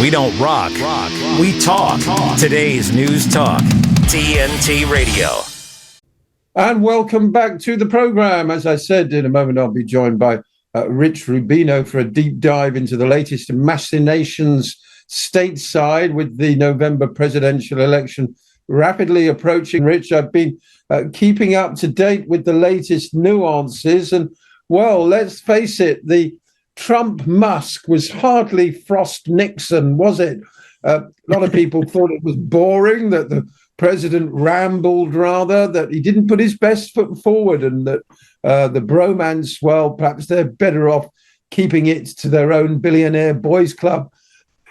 We don't rock. We talk. Today's News Talk. TNT Radio. And welcome back to the program. As I said, in a moment, I'll be joined by Rich Rubino for a deep dive into the latest machinations stateside with the November presidential election rapidly approaching. Rich, I've been keeping up to date with the latest nuances. And, well, let's face it, the Trump-Musk was hardly Frost-Nixon, was it? A lot of people thought it was boring, that the president rambled, rather, that he didn't put his best foot forward, and that the bromance, well, perhaps they're better off keeping it to their own billionaire boys club.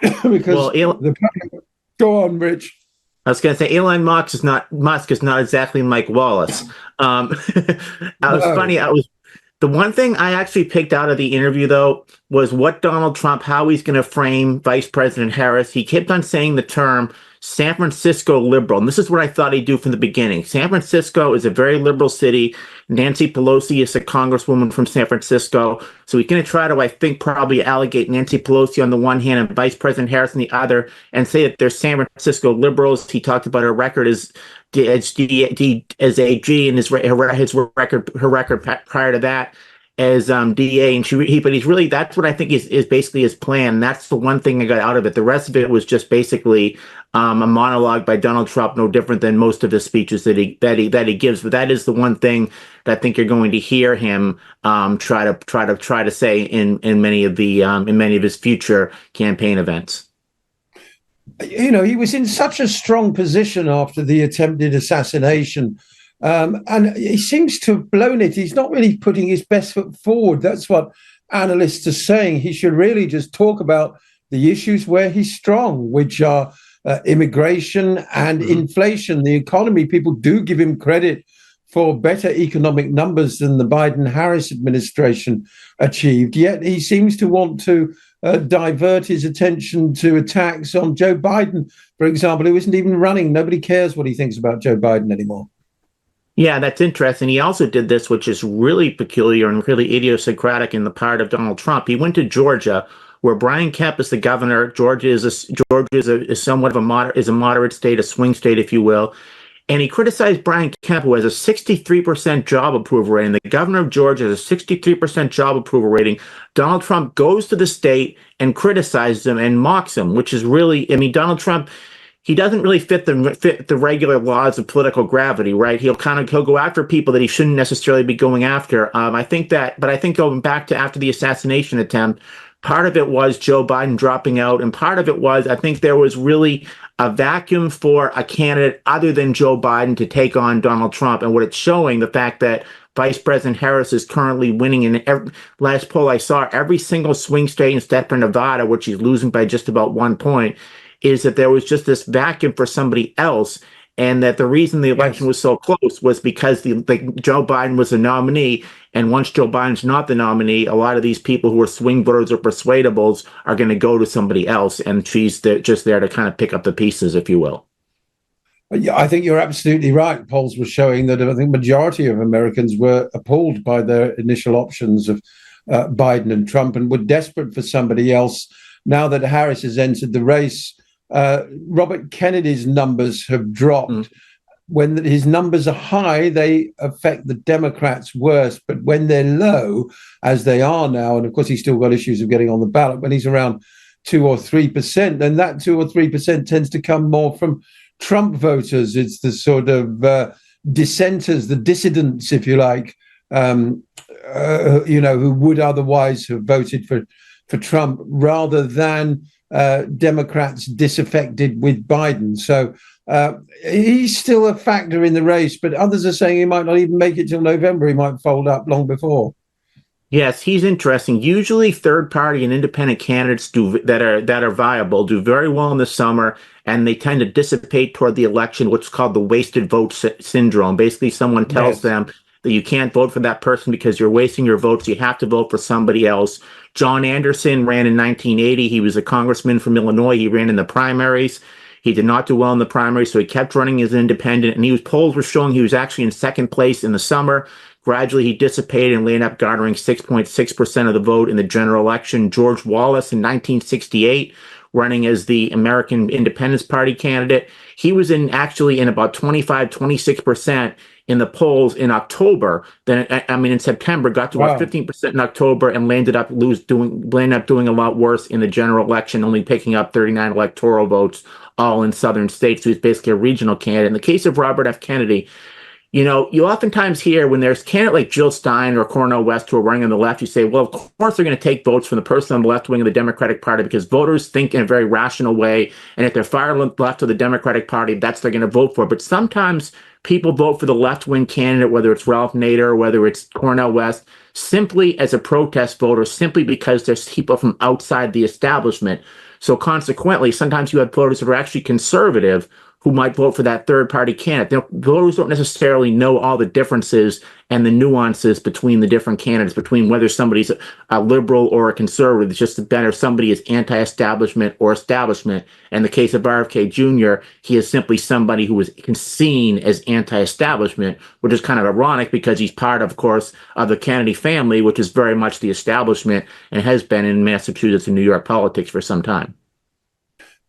Because go on, Rich. I was going to say Elon Musk is not exactly Mike Wallace. The one thing I actually picked out of the interview, though, was what Donald Trump, how he's going to frame Vice President Harris. He kept on saying the term San Francisco liberal. And this is what I thought he'd do from the beginning. San Francisco is a very liberal city. Nancy Pelosi is a congresswoman from San Francisco. So he's going to try to, I think, probably allegate Nancy Pelosi on the one hand and Vice President Harris on the other, and say that they're San Francisco liberals. He talked about her record as AG and her record prior to that as DA, and but he's really, that's what I think is basically his plan. That's the one thing I got out of it. The rest of it was just basically a monologue by Donald Trump, no different than most of the speeches that he gives. But that is the one thing that I think you're going to hear him try to say in many of his future campaign events. You know, he was in such a strong position after the attempted assassination. And he seems to have blown it. He's not really putting his best foot forward. That's what analysts are saying. He should really just talk about the issues where he's strong, which are immigration and inflation, the economy. People do give him credit for better economic numbers than the Biden-Harris administration achieved. Yet he seems to want to divert his attention to attacks on Joe Biden, for example, who isn't even running. Nobody cares what he thinks about Joe Biden anymore. Yeah, that's interesting. He also did this, which is really peculiar and really idiosyncratic in the part of Donald Trump. He went to Georgia, where Brian Kemp is the governor. Georgia is somewhat of a moderate state, a swing state, if you will. And he criticized Brian Kemp, who has a 63% job approval rating. The governor of Georgia has a 63% job approval rating. Donald Trump goes to the state and criticizes him and mocks him, which is really, I mean, Donald Trump, he doesn't really fit the regular laws of political gravity, right? He'll go after people that he shouldn't necessarily be going after. I think going back to after the assassination attempt, part of it was Joe Biden dropping out, and part of it was, I think there was really a vacuum for a candidate other than Joe Biden to take on Donald Trump. And what it's showing, the fact that Vice President Harris is currently winning in every last poll I saw, every single swing state except for Nevada, which he's losing by just about 1 point, is that there was just this vacuum for somebody else. And that the reason the election was so close was because Joe Biden was the nominee. And once Joe Biden's not the nominee, a lot of these people who are swing voters or persuadables are going to go to somebody else. And she's just there to kind of pick up the pieces, if you will. Yeah, I think you're absolutely right. Polls were showing that I think majority of Americans were appalled by their initial options of Biden and Trump and were desperate for somebody else. Now that Harris has entered the race, Robert Kennedy's numbers have dropped. When his numbers are high, they affect the Democrats worse. But when they're low, as they are now, and of course he's still got issues of getting on the ballot, when he's around 2 or 3%, then that 2 or 3% tends to come more from Trump voters. It's the sort of dissenters, the dissidents, if you like, who would otherwise have voted for Trump, rather than Democrats disaffected with Biden. So he's still a factor in the race, but others are saying he might not even make it till November. He might fold up long before. Yes, he's interesting. Usually third party and independent candidates that are viable do very well in the summer, and they tend to dissipate toward the election, what's called the wasted vote syndrome. Basically, someone tells them that you can't vote for that person because you're wasting your votes. You have to vote for somebody else. John Anderson ran in 1980. He was a congressman from Illinois. He ran in the primaries. He did not do well in the primary, so he kept running as an independent, and polls were showing he was actually in second place in the summer. Gradually, he dissipated and ended up garnering 6.6% of the vote in the general election. George Wallace in 1968 running as the American Independence Party candidate. He was actually in about 26% in the polls in October. Then, in September, got to about 15% in October and landed up doing a lot worse in the general election, only picking up 39 electoral votes, all in southern states. So he's basically a regional candidate. In the case of Robert F. Kennedy, you oftentimes hear when there's a candidate like Jill Stein or Cornel West who are running on the left, you say, well, of course they're going to take votes from the person on the left wing of the Democratic Party because voters think in a very rational way. And if they're far left of the Democratic Party, that's they're going to vote for. But sometimes people vote for the left wing candidate, whether it's Ralph Nader or whether it's Cornel West, simply as a protest voter, simply because there's people from outside the establishment. So consequently, sometimes you have voters that are actually conservative who might vote for that third-party candidate. Voters don't necessarily know all the differences and the nuances between the different candidates, between whether somebody's a liberal or a conservative. It's just better somebody is anti-establishment or establishment. In the case of RFK Jr., he is simply somebody who is seen as anti-establishment, which is kind of ironic because he's part, of course, of the Kennedy family, which is very much the establishment and has been in Massachusetts and New York politics for some time.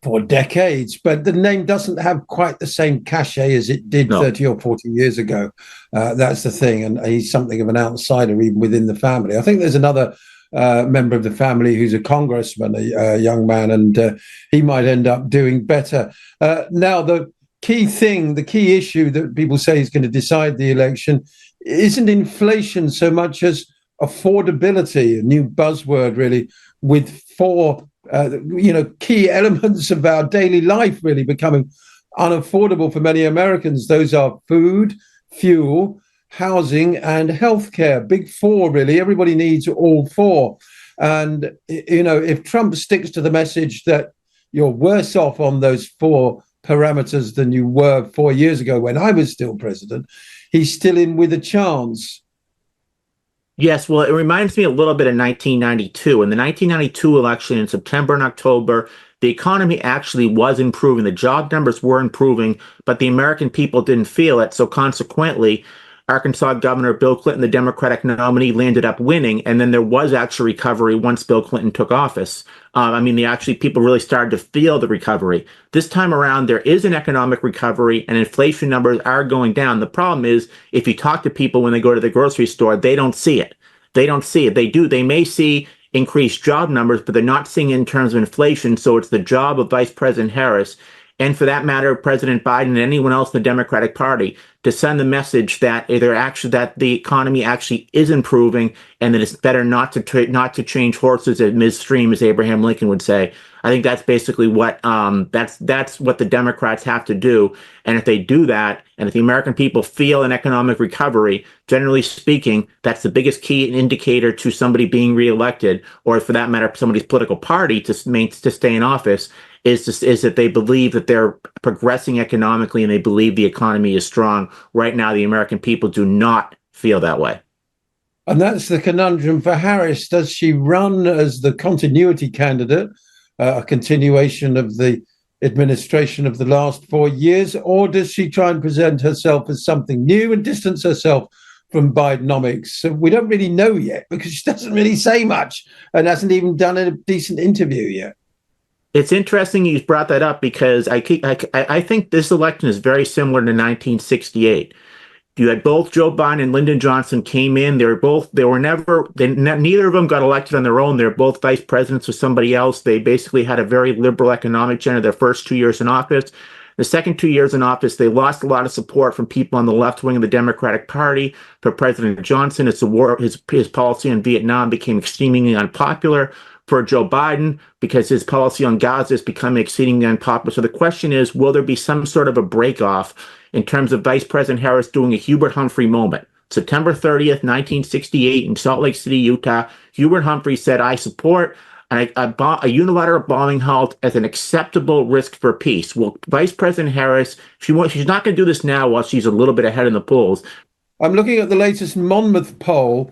For decades, but the name doesn't have quite the same cachet as it did 30 or 40 years ago. That's the thing. And he's something of an outsider even within the family. I think there's another member of the family who's a congressman, a young man, and he might end up doing better. Now, the key issue that people say is going to decide the election isn't inflation so much as affordability, a new buzzword, really, with four key elements of our daily life really becoming unaffordable for many Americans. Those are food, fuel, housing, and healthcare. Big four, really. Everybody needs all four. And, if Trump sticks to the message that you're worse off on those four parameters than you were 4 years ago when I was still president, he's still in with a chance. Yes, well, it reminds me a little bit of 1992. In the 1992 election in September and October, the economy actually was improving. The job numbers were improving, but the American people didn't feel it. So consequently, Arkansas Governor Bill Clinton, the Democratic nominee, landed up winning. And then there was actually recovery once Bill Clinton took office. People really started to feel the recovery. This time around, there is an economic recovery and inflation numbers are going down. The problem is, if you talk to people when they go to the grocery store, they don't see it. They may see increased job numbers, but they're not seeing it in terms of inflation. So it's the job of Vice President Harris, and for that matter, President Biden and anyone else in the Democratic Party, to send the message that that the economy actually is improving, and that it's better not to change horses at midstream, as Abraham Lincoln would say. I think that's basically what that's what the Democrats have to do. And if they do that, and if the American people feel an economic recovery, generally speaking, that's the biggest key indicator to somebody being reelected, or for that matter, somebody's political party to stay in office. Is that they believe that they're progressing economically and they believe the economy is strong. Right now, the American people do not feel that way. And that's the conundrum for Harris. Does she run as the continuity candidate, a continuation of the administration of the last 4 years, or does she try and present herself as something new and distance herself from Bidenomics? So we don't really know yet because she doesn't really say much and hasn't even done a decent interview yet. It's interesting you brought that up because I think this election is very similar to 1968. You had both Joe Biden and Lyndon Johnson came in. Neither of them got elected on their own. They're both vice presidents with somebody else. They basically had a very liberal economic agenda their first 2 years in office. The second 2 years in office, they lost a lot of support from people on the left wing of the Democratic Party. For President Johnson, his policy on Vietnam became extremely unpopular. For Joe Biden, because his policy on Gaza is becoming exceedingly unpopular. So the question is, will there be some sort of a break-off in terms of Vice President Harris doing a Hubert Humphrey moment? September 30th, 1968, in Salt Lake City, Utah, Hubert Humphrey said, I support a unilateral bombing halt as an acceptable risk for peace. Well, Vice President Harris, she's not going to do this now while she's a little bit ahead in the polls. I'm looking at the latest Monmouth poll.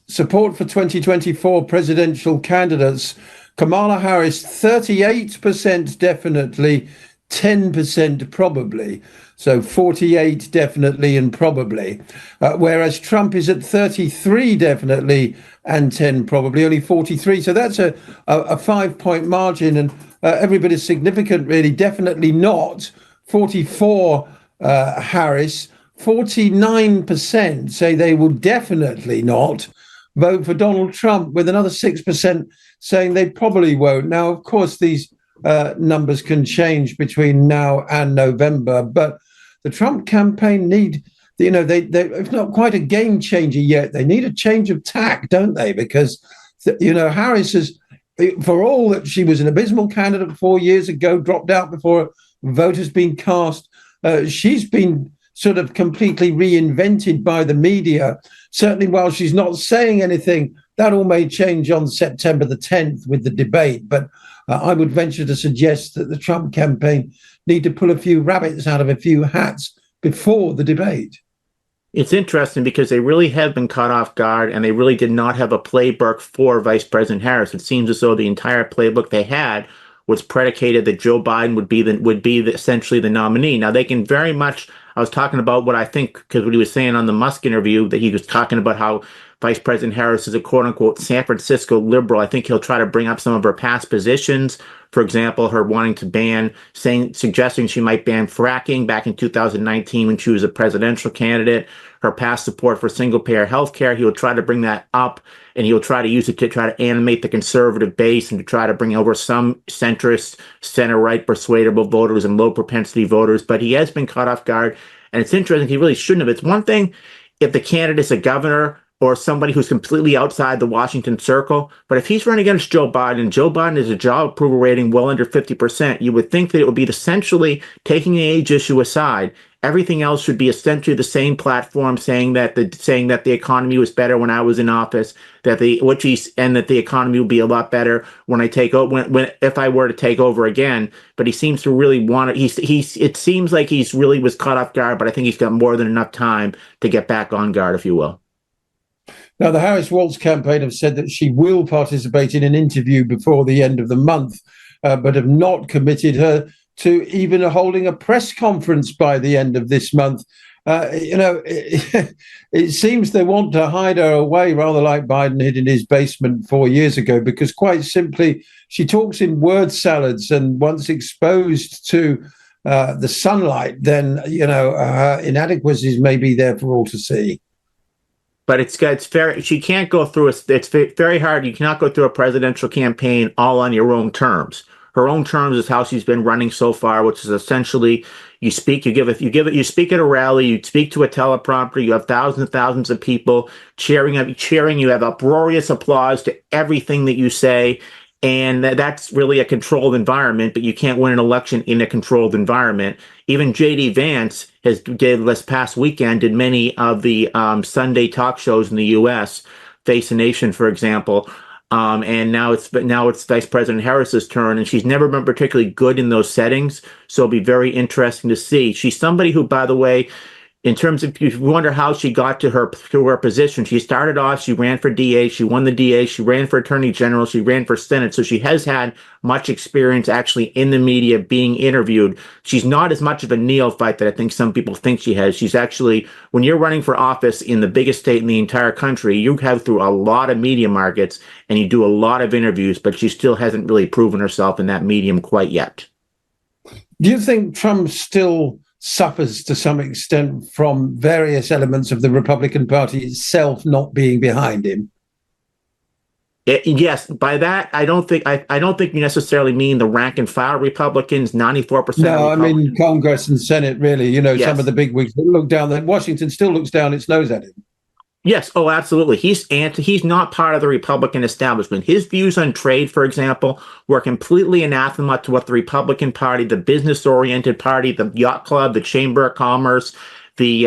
Support for 2024 presidential candidates. Kamala Harris, 38% definitely, 10% probably. So 48 definitely and probably, whereas Trump is at 33 definitely and 10 probably, only 43. So that's a 5-point margin, and every bit is significant, really. Definitely not. 44 Harris, 49% say they will definitely not vote for Donald Trump, with another 6% saying they probably won't. Now, of course, these numbers can change between now and November, but the Trump campaign need, it's not quite a game changer yet. They need a change of tack, don't they? Because, Harris is, for all that she was an abysmal candidate 4 years ago, dropped out before a vote has been cast, she's been sort of completely reinvented by the media. Certainly while she's not saying anything, that all may change on September the 10th with the debate. But I would venture to suggest that the Trump campaign need to pull a few rabbits out of a few hats before the debate. It's interesting because they really have been caught off guard, and they really did not have a playbook for Vice President Harris. It seems as though the entire playbook they had was predicated that Joe Biden would be essentially the nominee. Now, they can very much, I was talking about what I think, because what he was saying on the Musk interview, that he was talking about how Vice President Harris is a quote-unquote San Francisco liberal. I think he'll try to bring up some of her past positions. For example, her wanting to suggesting she might ban fracking back in 2019 when she was a presidential candidate. Her past support for single-payer health care. He will try to bring that up, and he'll try to use it to try to animate the conservative base and to try to bring over some centrist, center-right persuadable voters and low-propensity voters. But he has been caught off guard, and it's interesting. He really shouldn't have. It's one thing if the candidate's a governor or somebody who's completely outside the Washington circle. But if he's running against Joe Biden, Joe Biden has a job approval rating well under 50%, you would think that it would be essentially, taking the age issue aside, everything else should be essentially the same platform, saying that the economy was better when I was in office, and that the economy will be a lot better when I take over, if I were to take over again. But he seems to really want to. It seems like he's really was caught off guard, but I think he's got more than enough time to get back on guard, if you will. Now, the Harris-Walz campaign have said that she will participate in an interview before the end of the month, but have not committed her to even holding a press conference by the end of this month. It seems they want to hide her away, rather like Biden hid in his basement 4 years ago, because quite simply, she talks in word salads, and once exposed to the sunlight, then, her inadequacies may be there for all to see. But it's fair. She can't go through it's very hard. You cannot go through a presidential campaign all on your own terms. Her own terms is how she's been running so far, which is essentially you speak at a rally, you speak to a teleprompter, you have thousands and thousands of people cheering, you have uproarious applause to everything that you say. And that's really a controlled environment, but you can't win an election in a controlled environment. Even J.D. Vance this past weekend did many of the Sunday talk shows in the U.S., Face the Nation, for example. And now it's Vice President Harris's turn, and she's never been particularly good in those settings. So it'll be very interesting to see. She's somebody who, by the way, in terms of, you wonder how she got to her position. She started off, she ran for DA, she won the DA, she ran for Attorney General, she ran for Senate. So she has had much experience actually in the media being interviewed. She's not as much of a neophyte that I think some people think she has. She's actually, when you're running for office in the biggest state in the entire country, you have through a lot of media markets and you do a lot of interviews, but she still hasn't really proven herself in that medium quite yet. Do you think Trump still suffers to some extent from various elements of the Republican Party itself not being behind him? Yes, by that I don't think you necessarily mean the rank and file Republicans. 94%. No, I mean Congress and Senate. Really, yes. Some of the big wigs that look down. That Washington still looks down its nose at him. Yes, oh, absolutely. He's not part of the Republican establishment. His views on trade, for example, were completely anathema to what the Republican Party, the business-oriented party, the yacht club, the Chamber of Commerce, the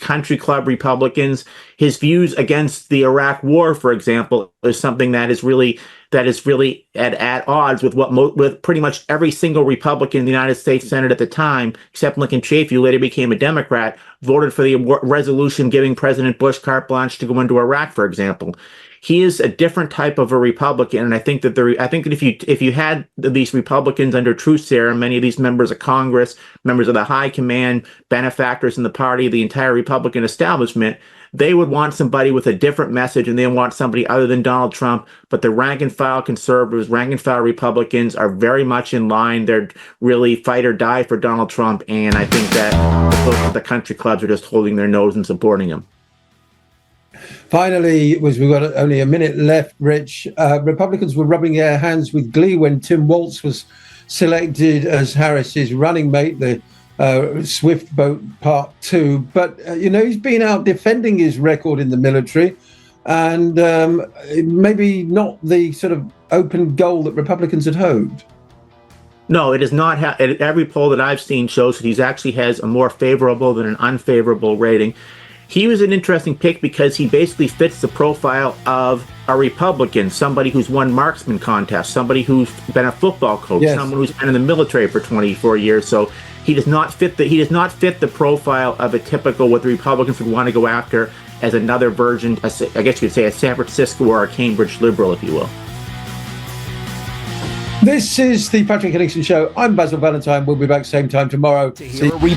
country club Republicans. His views against the Iraq War, for example, is something that is really at odds with with pretty much every single Republican in the United States Senate at the time, except Lincoln Chafee, who later became a Democrat, voted for the resolution giving President Bush carte blanche to go into Iraq, for example. he is a different type of a Republican, and I think that if you had these Republicans under truth serum, many of these members of Congress, members of the high command, benefactors in the party, the entire Republican establishment, they would want somebody with a different message, and they want somebody other than Donald Trump. But the rank and file conservatives, rank and file Republicans are very much in line. They're really fight or die for Donald Trump, and I think that the folks at the country clubs are just holding their nose and supporting him. Finally, we've got only a minute left, Rich. Republicans were rubbing their hands with glee when Tim Walz was selected as Harris's running mate, the Swift Boat Part 2. But, he's been out defending his record in the military, and maybe not the sort of open goal that Republicans had hoped. No, it is not. Every poll that I've seen shows that he actually has a more favorable than an unfavorable rating. He was an interesting pick because he basically fits the profile of a Republican, somebody who's won marksman contests, somebody who's been a football coach, yes, someone who's been in the military for 24 years. So he does not fit the profile of a typical what the Republicans would want to go after as another version, I guess you could say a San Francisco or a Cambridge liberal, if you will. This is the Patrick Henningsen Show. I'm Basil Valentine. We'll be back same time tomorrow.